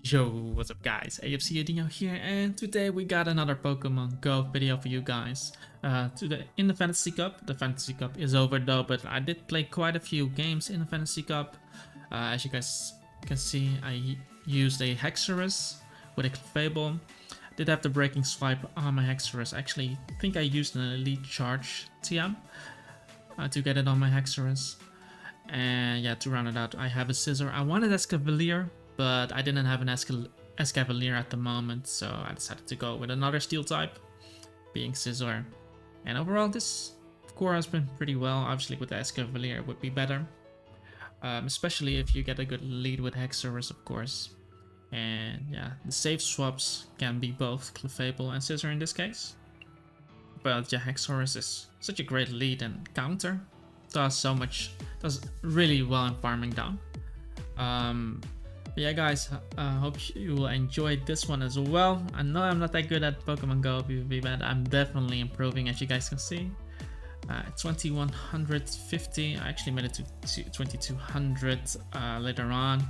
Yo, what's up guys, AFC Adino here, and today we got another Pokemon Go video for you guys. Today in the Fantasy Cup is over though, but I did play quite a few games in the Fantasy Cup. As you guys can see, I used a Hexorus with a Clefable. Did have the Breaking Swipe on my Hexorus. Actually, I think I used an Elite Charge TM to get it on my Hexorus. And yeah, to round it out, I have a SCIZOR. I wanted Escavalier, but I didn't have an Escavalier at the moment, so I decided to go with another Steel type, being SCIZOR. And overall, this core has been pretty well. Obviously, with the Escavalier, it would be better, especially if you get a good lead with Hexorus, of course. And yeah, the safe swaps can be both Clefable and SCIZOR in this case. But yeah, Hexorus is such a great lead and counter. Does really well in farming down. But yeah guys, hope you will enjoy this one as well. I know I'm not that good at Pokemon Go PvP, but I'm definitely improving, as you guys can see. 2150, I actually made it to 2200 later on.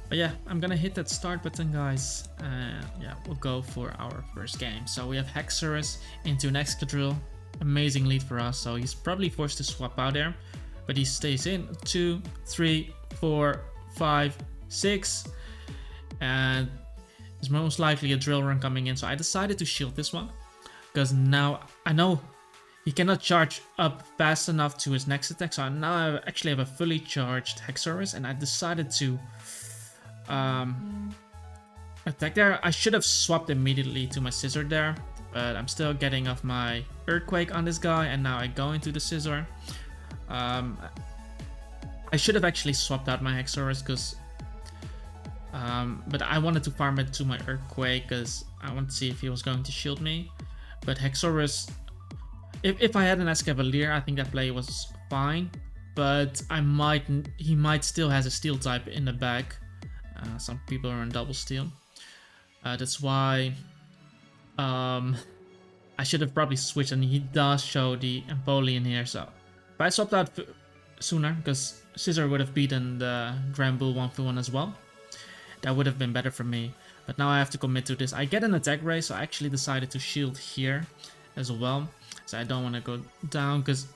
But yeah, I'm gonna hit that start button guys, and yeah, we'll go for our first game. So we have Hexorus into an Excadrill. Amazing lead for us, so he's probably forced to swap out there, but he stays in. 2, 3, 4, 5, 6, and there's most likely a drill run coming in, so I decided to shield this one because now I know he cannot charge up fast enough to his next attack. So now I actually have a fully charged Hexorus, and I decided to attack there. I should have swapped immediately to my SCIZOR there, but I'm still getting off my Earthquake on this guy, and now I go into the SCIZOR. I should have actually swapped out my Hexorus, but I wanted to farm it to my Earthquake because I wanted to see if he was going to shield me. But Hexorus, if I had an Escavalier, I think that play was fine. But he might still has a Steel type in the back. Some people are on double Steel. That's why I should have probably switched, and he does show the Empoleon here. So if I swapped out sooner, because SCIZOR would have beaten the Granbull 1-for-1 as well, that would have been better for me. But now I have to commit to this. I get an attack raise, so I actually decided to shield here as well. So I don't want to go down, because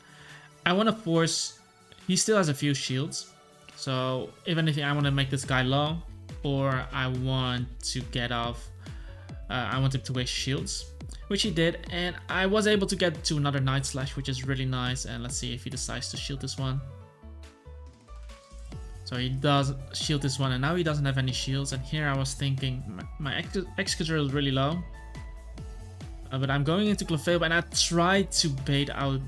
I want to force... He still has a few shields. So even if I want to make this guy low, or I want to get off... I want him to waste shields, which he did, and I was able to get to another Night Slash, which is really nice. And let's see if he decides to shield this one. So he does shield this one, and now he doesn't have any shields. And here I was thinking my Excadrill is really low, but I'm going into Clefable, and I tried to bait out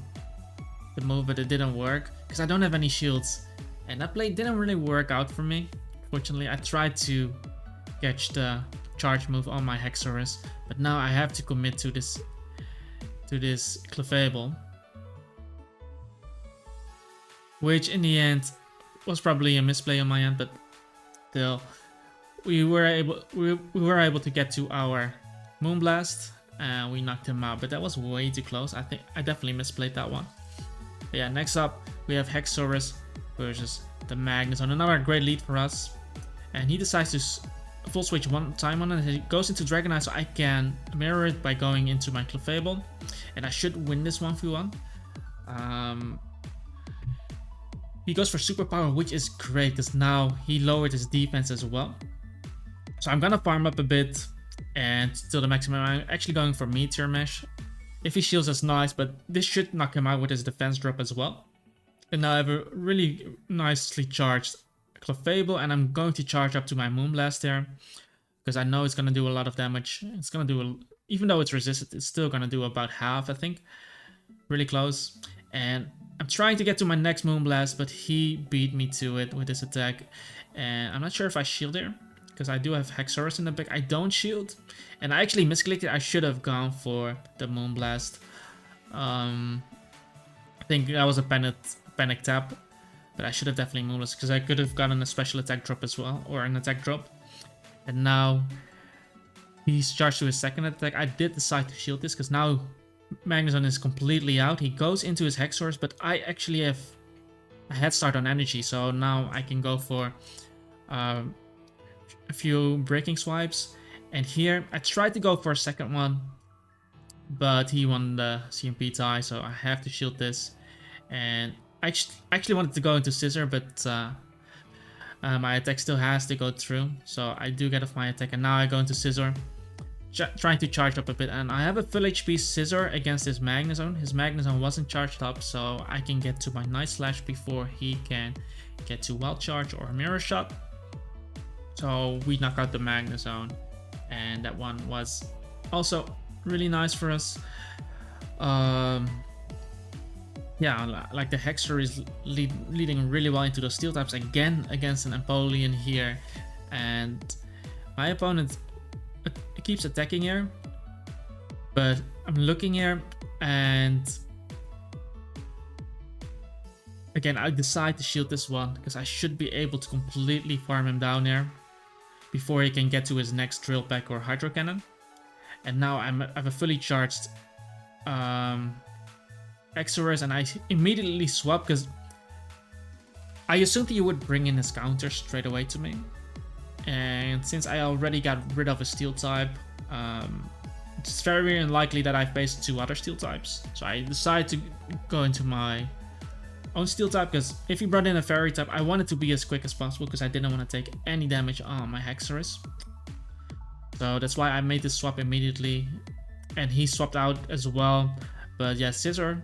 the move, but it didn't work because I don't have any shields, and that play didn't really work out for me. Fortunately, I tried to catch the charge move on my Hexorus, but now I have to commit to this Clefable, which in the end was probably a misplay on my end, but still we were able to get to our Moonblast, and we knocked him out, but that was way too close. I think I definitely misplayed that one. But yeah, next up we have Hexorus versus the Magneton, another great lead for us, and he decides to full switch one time on it. He goes into Dragonite, so I can mirror it by going into my Clefable, and I should win this 1-for-1. He goes for Superpower, which is great because now he lowered his defense as well. So I'm gonna farm up a bit and till the maximum. I'm actually going for Meteor Mesh. If he shields, that's nice, but this should knock him out with his defense drop as well. And now I have a really nicely charged Clefable, and I'm going to charge up to my Moonblast there because I know it's gonna do a lot of damage. It's gonna do, even though it's resisted, it's still gonna do about half, I think. Really close. And I'm trying to get to my next Moonblast, but he beat me to it with his attack. And I'm not sure if I shield here, because I do have Hexorus in the back. I don't shield, and I actually misclicked it. I should have gone for the Moonblast. I think that was a panic tap, but I should have definitely Moonblast, because I could have gotten a special attack drop as well, or an attack drop. And now he's charged to his second attack. I did decide to shield this, because now Magneton is completely out. He goes into his Hexorus, but I actually have a head start on energy, so now I can go for a few breaking swipes. And here I tried to go for a second one, but he won the CMP tie, so I have to shield this. And I actually wanted to go into SCIZOR, but my attack still has to go through, so I do get off my attack, and now I go into SCIZOR, trying to charge up a bit. And I have a full HP SCIZOR against his Magnezone. His Magnezone wasn't charged up, so I can get to my Night Slash before he can get to Wild Charge or Mirror Shot. So we knock out the Magnezone, and that one was also really nice for us. Yeah, like the Hexer is leading really well into the Steel types again against an Empoleon here, and my opponent keeps attacking here, but I'm looking here, and again I decide to shield this one because I should be able to completely farm him down there before he can get to his next Drill Peck or Hydro Cannon. And now I have a fully charged Exorus, and I immediately swap because I assumed he would bring in his counter straight away to me. And since I already got rid of a Steel type, it's very unlikely that I face 2 other Steel types. So I decided to go into my own Steel type, because if he brought in a Fairy type, I wanted to be as quick as possible because I didn't want to take any damage on my Hexorus. So that's why I made this swap immediately, and he swapped out as well. But yeah, SCIZOR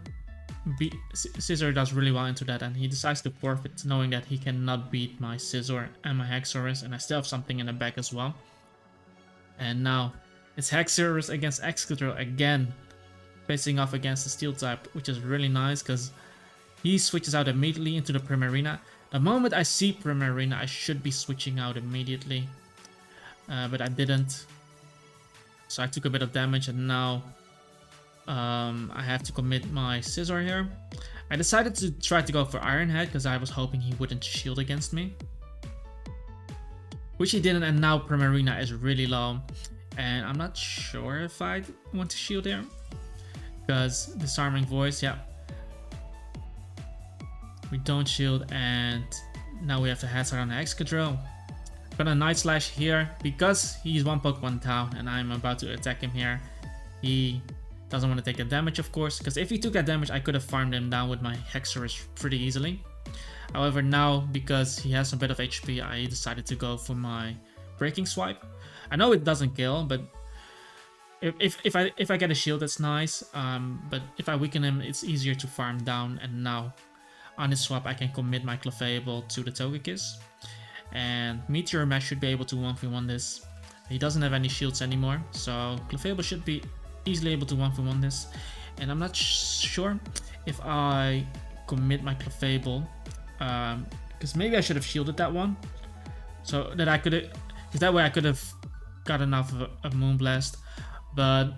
does really well into that, and he decides to forfeit, knowing that he cannot beat my SCIZOR and my Hexorus, and I still have something in the back as well. And now it's Hexorus against Excadrill again, facing off against the Steel type, which is really nice because he switches out immediately into the Primarina. The moment I see Primarina, I should be switching out immediately, but I didn't. So I took a bit of damage, and now I have to commit my SCIZOR here. I decided to try to go for Iron Head because I was hoping he wouldn't shield against me, which he didn't, and now Primarina is really low, and I'm not sure if I want to shield here because Disarming Voice, yeah, we don't shield, and now we have to hazard on the Excadrill. Gonna Night Slash here because he's 1 Pokemon down and I'm about to attack him here. He doesn't want to take the damage, of course, because if he took that damage I could have farmed him down with my Hexorus pretty easily. However, now because he has a bit of HP, I decided to go for my Breaking Swipe. I know it doesn't kill, but if I get a shield, that's nice. But if I weaken him, it's easier to farm down. And now on his swap, I can commit my Clefable to the Togekiss, and Meteor Mash should be able to 1v1 this. He doesn't have any shields anymore, so Clefable should be easily able to 1v1 this. And I'm not sure if I commit my Clefable, because maybe I should have shielded that one, so that I could, because that way I could have got enough of a Moonblast. But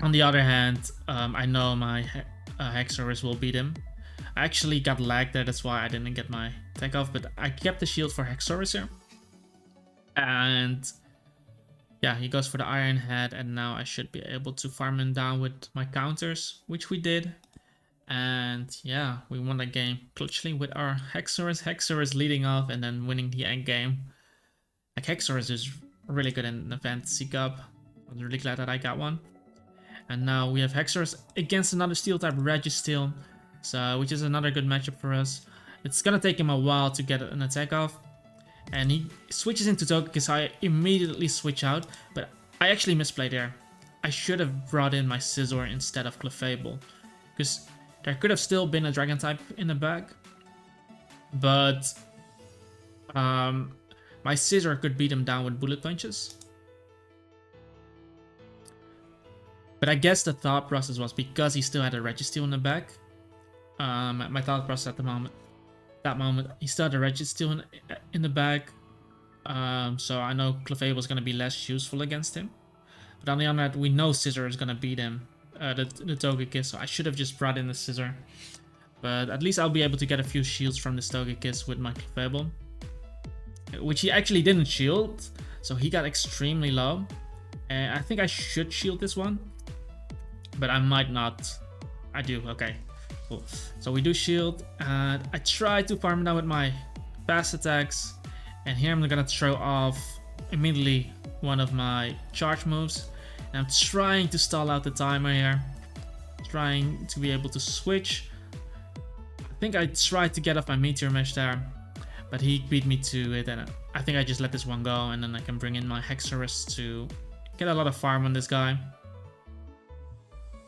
on the other hand, I know my Hexorus will beat him. I actually got lagged there, that's why I didn't get my attack off, but I kept the shield for Hexorus here. And yeah, he goes for the Iron Head, and now I should be able to farm him down with my counters, which we did. And yeah, we won the game clutchly with our Hexorus leading off and then winning the end game. Like, Hexorus is really good in the Fantasy Cup. I'm really glad that I got one. And now we have Hexorus against another Steel type, Registeel, so which is another good matchup for us. It's gonna take him a while to get an attack off, and he switches into Togekiss. I immediately switch out, but I actually misplayed there. I should have brought in my SCIZOR instead of Clefable, because there could have still been a Dragon type in the back, but my SCIZOR could beat him down with Bullet Punches. But I guess the thought process was because he still had a Registeel in the back. My thought process at that moment, he still had a Registeel in the back. So I know Clefable was going to be less useful against him. But on the other hand, we know SCIZOR is going to beat him, the Togekiss, so I should have just brought in the SCIZOR. But at least I'll be able to get a few shields from this Togekiss with my Clefable, which he actually didn't shield, so he got extremely low. And I think I should shield this one, but I might not. I do, okay. Cool. So we do shield, and I try to farm down with my fast attacks, And here I'm gonna throw off immediately one of my charge moves. And I'm trying to stall out the timer here. Trying to be able to switch. I think I tried to get off my Meteor Mesh there, but he beat me to it, and I think I just let this one go, and then I can bring in my Hexorus to get a lot of farm on this guy.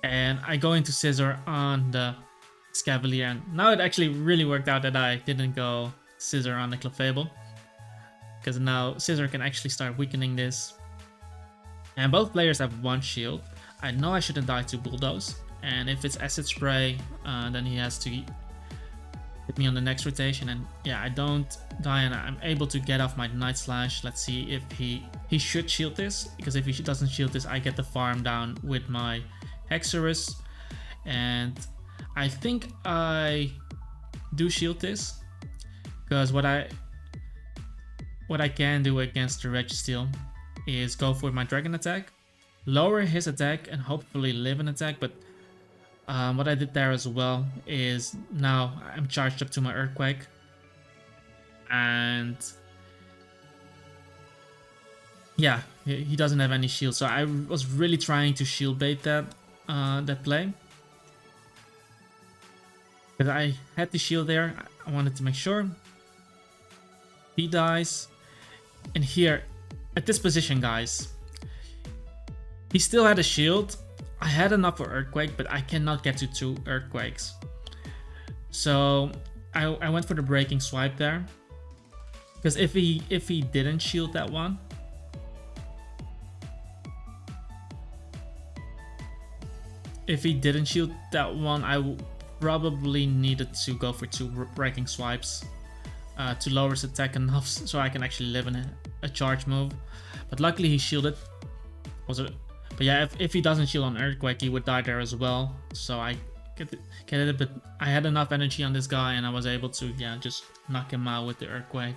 And I go into SCIZOR on the Scavalier, and now it actually really worked out that I didn't go SCIZOR on the Clefable, because now SCIZOR can actually start weakening this. And both players have one shield. I know I shouldn't die to Bulldoze, and if it's Acid Spray, then he has to hit me on the next rotation. And yeah, I don't die, and I'm able to get off my Night Slash. Let's see if he should shield this, because if he doesn't shield this, I get the farm down with my Hexorus. And I think I do shield this, because what I can do against the Registeel is go for my Dragon attack, lower his attack, and hopefully live an attack. But what I did there as well is now I'm charged up to my Earthquake, and yeah, he doesn't have any shield, so I was really trying to shield bait that play, because I had the shield there. I wanted to make sure he dies. And here at this position, guys, he still had a shield. I had enough for Earthquake, but I cannot get to 2 Earthquakes. So I went for the Breaking Swipe there, because if he didn't shield that one, I probably needed to go for 2 Breaking Swipes to lower his attack enough so I can actually live in a charge move. But luckily he shielded. But yeah, if he doesn't shield on Earthquake, he would die there as well. So I get it, but I had enough energy on this guy, and I was able to just knock him out with the Earthquake.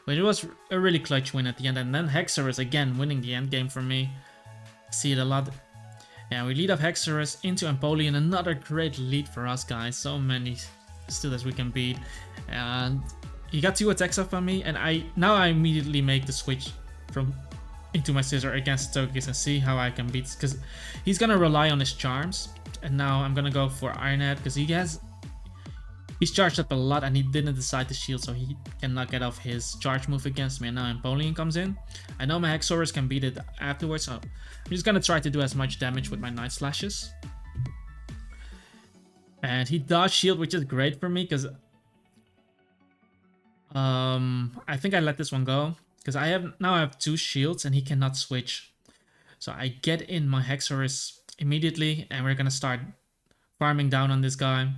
But it was a really clutch win at the end. And then Hexorus again winning the end game for me. See it a lot. Yeah, we lead off Hexorus into Empoleon. Another great lead for us, guys. So many Steelers we can beat. And he got 2 attacks off on me, and now I immediately make the switch into my SCIZOR against Togekiss and see how I can beat, because he's gonna rely on his charms. And now I'm gonna go for Iron Head, because he's charged up a lot, and he didn't decide to shield, so he cannot get off his charge move against me. And now Empoleon comes in. I know my Hexorus can beat it afterwards, so I'm just gonna try to do as much damage with my Night Slashes. And he does shield, which is great for me, because I think I let this one go, because I have 2 shields and he cannot switch. So I get in my Hexorus immediately, and we're gonna start farming down on this guy.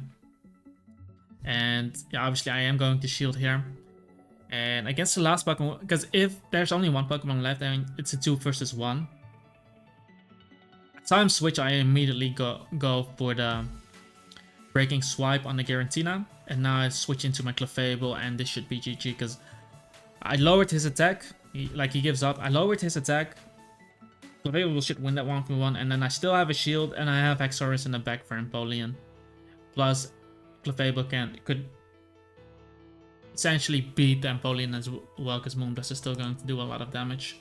And yeah, obviously I am going to shield here. And against the last Pokemon, because if there's only 1 Pokemon left, I mean, it's a 2 versus 1. Time switch, I immediately go for the Breaking Swipe on the Giratina. And now I switch into my Clefable, and this should be GG, because I lowered his attack. He gives up. I lowered his attack. Clefable should win that 1v1, and then I still have a shield, and I have Hexorus in the back for Empoleon. Plus, Clefable could essentially beat the Empoleon as well, because Moonblast is still going to do a lot of damage.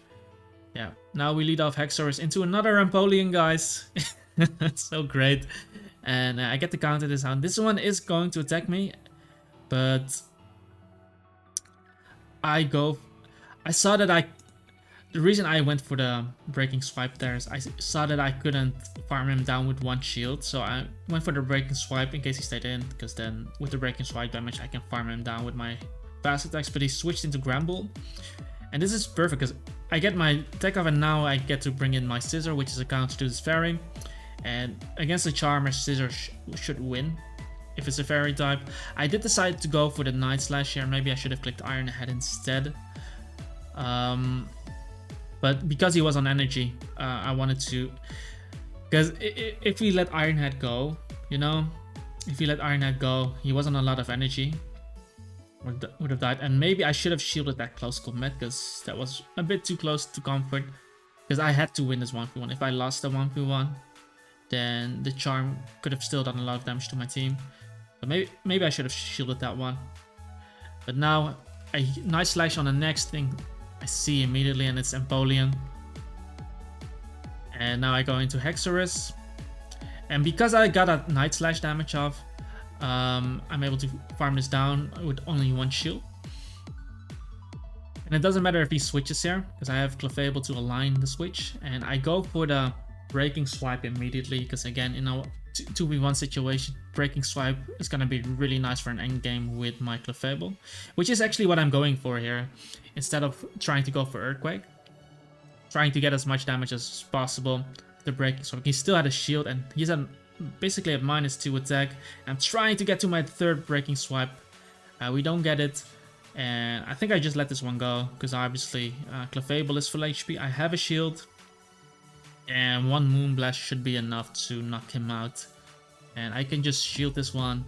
Yeah, now we lead off Hexorus into another Empoleon, guys. That's so great. And I get to counter this out. This one is going to attack me, but the reason I went for the Breaking Swipe there is I saw that I couldn't farm him down with 1 shield, so I went for the Breaking Swipe in case he stayed in, because then with the Breaking Swipe damage I can farm him down with my fast attacks. But he switched into Gramble, and this is perfect, because I get my attack off, and now I get to bring in my SCIZOR, which is a counter to this Fairy. And against the Charmer, SCIZOR should win if it's a Fairy type. I did decide to go for the Night Slash here. Maybe I should have clicked Iron Head instead. But because he was on energy, I wanted to... Because if we let Iron Head go, if we let Iron Head go, he was on a lot of energy. Would have died. And maybe I should have shielded that close combat, because that was a bit too close to comfort. Because I had to win this 1v1. If I lost the 1v1, then the Charm could have still done a lot of damage to my team. So maybe I should have shielded that one. But now a nice slash on the next thing I see immediately, and it's Empoleon. And now I go into Hexorus. And because I got a Night Slash damage off, I'm able to farm this down with only one shield. And it doesn't matter if he switches here, because I have Clefable to align the switch. And I go for the Breaking Swipe immediately, because again, in a 2v1 situation, Breaking Swipe is going to be really nice for an endgame with my Clefable, which is actually what I'm going for here. Instead of trying to go for Earthquake, trying to get as much damage as possible, the Breaking Swipe. He still had a shield, and he's at basically at -2 attack. I'm trying to get to my third Breaking Swipe. We don't get it. And I think I just let this one go, because obviously Clefable is full HP. I have a shield, and one Moonblast should be enough to knock him out. And I can just shield this one,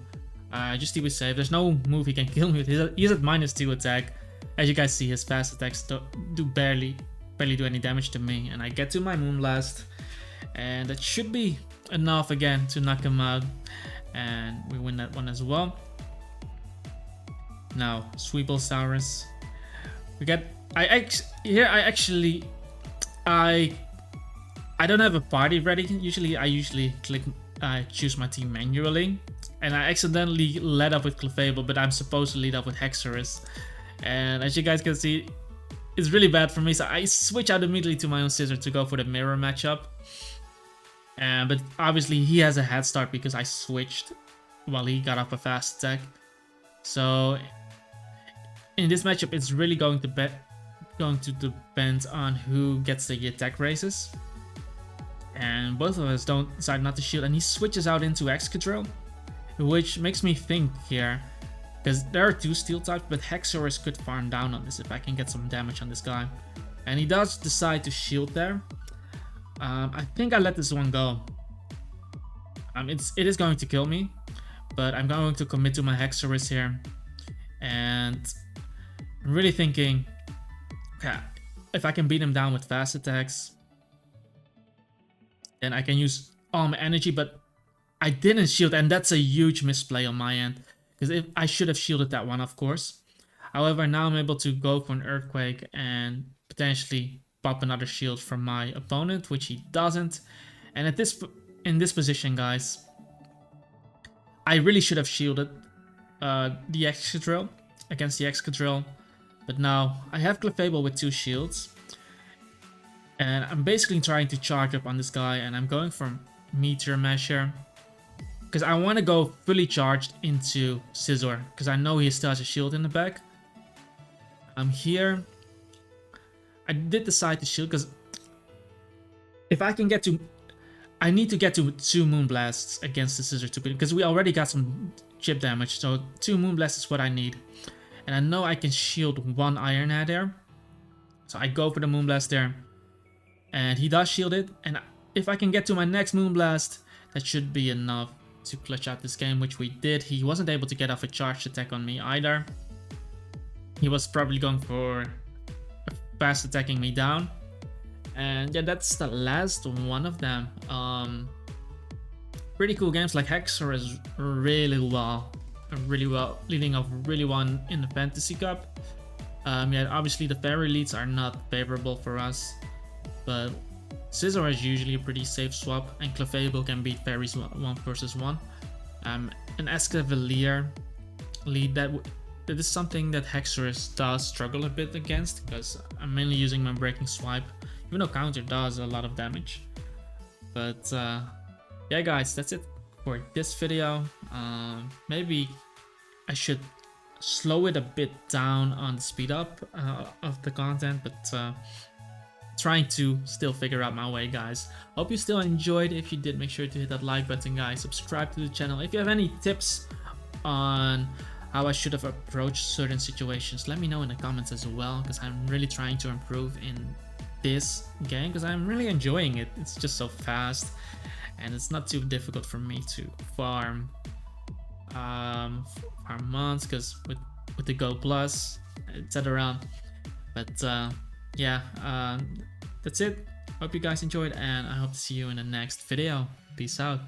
just to be safe. There's no move he can kill me with. He's at -2 attack. As you guys see, his fast attacks do barely do any damage to me. And I get to my Moonblast, and that should be enough again to knock him out. And we win that one as well. Now, Sweeplesaurus. We get. I don't have a party ready. I click choose my team manually, and I accidentally led up with Clefable, but I'm supposed to lead up with Hexorus. And as you guys can see, it's really bad for me, so I switch out immediately to my own Scizor to go for the mirror matchup. But obviously he has a head start because I switched while he got off a fast attack. So in this matchup, it's really going to depend on who gets the attack raises. And both of us decide not to shield, and he switches out into Excadrill, which makes me think here, because there are 2 steel types, but Hexorus could farm down on this if I can get some damage on this guy. And he does decide to shield there. I think I let this one go. It is going to kill me, but I'm going to commit to my Hexorus here. And I'm really thinking, okay, if I can beat him down with fast attacks, then I can use all my energy. But I didn't shield, and that's a huge misplay on my end, because I should have shielded that one, of course. However, now I'm able to go for an Earthquake and potentially pop another shield from my opponent, which he doesn't. And in this position, guys, I really should have shielded the Excadrill against the Excadrill, but now I have Clefable with 2 shields, and I'm basically trying to charge up on this guy, and I'm going for Meteor Measure because I want to go fully charged into Scizor, because I know he still has a shield in the back. I'm here. I did decide to shield because if I can get to, I need to get to 2 Moonblasts against the Scizor to beat, because we already got some chip damage, so 2 Moonblasts is what I need. And I know I can shield 1 Iron Head there, so I go for the Moonblast there, and he does shield it. And if I can get to my next Moonblast, that should be enough to clutch out this game, which we did. He wasn't able to get off a charged attack on me either. He was probably going for fast attacking me down. And yeah, that's the last one of them. Pretty cool games. Like Hexor is really well, leading off really well in the Fantasy Cup. Yeah, obviously the fairy leads are not favorable for us, but Scizor is usually a pretty safe swap, and Clefable can beat fairies 1 versus 1. An Escavalier lead, that is something that Hexorus does struggle a bit against, because I'm mainly using my Breaking Swipe, even though Counter does a lot of damage. But yeah guys, that's it for this video. Maybe I should slow it a bit down on the speed up of the content, but trying to still figure out my way, guys. Hope you still enjoyed. If you did, make sure to hit that like button, guys. Subscribe to the channel. If you have any tips on how I should have approached certain situations, let me know in the comments as well, because I'm really trying to improve in this game, because I'm really enjoying it. It's just so fast, and it's not too difficult for me to farm months, because with the Go Plus, etc. But yeah, that's it. Hope you guys enjoyed, and I hope to see you in the next video. Peace out.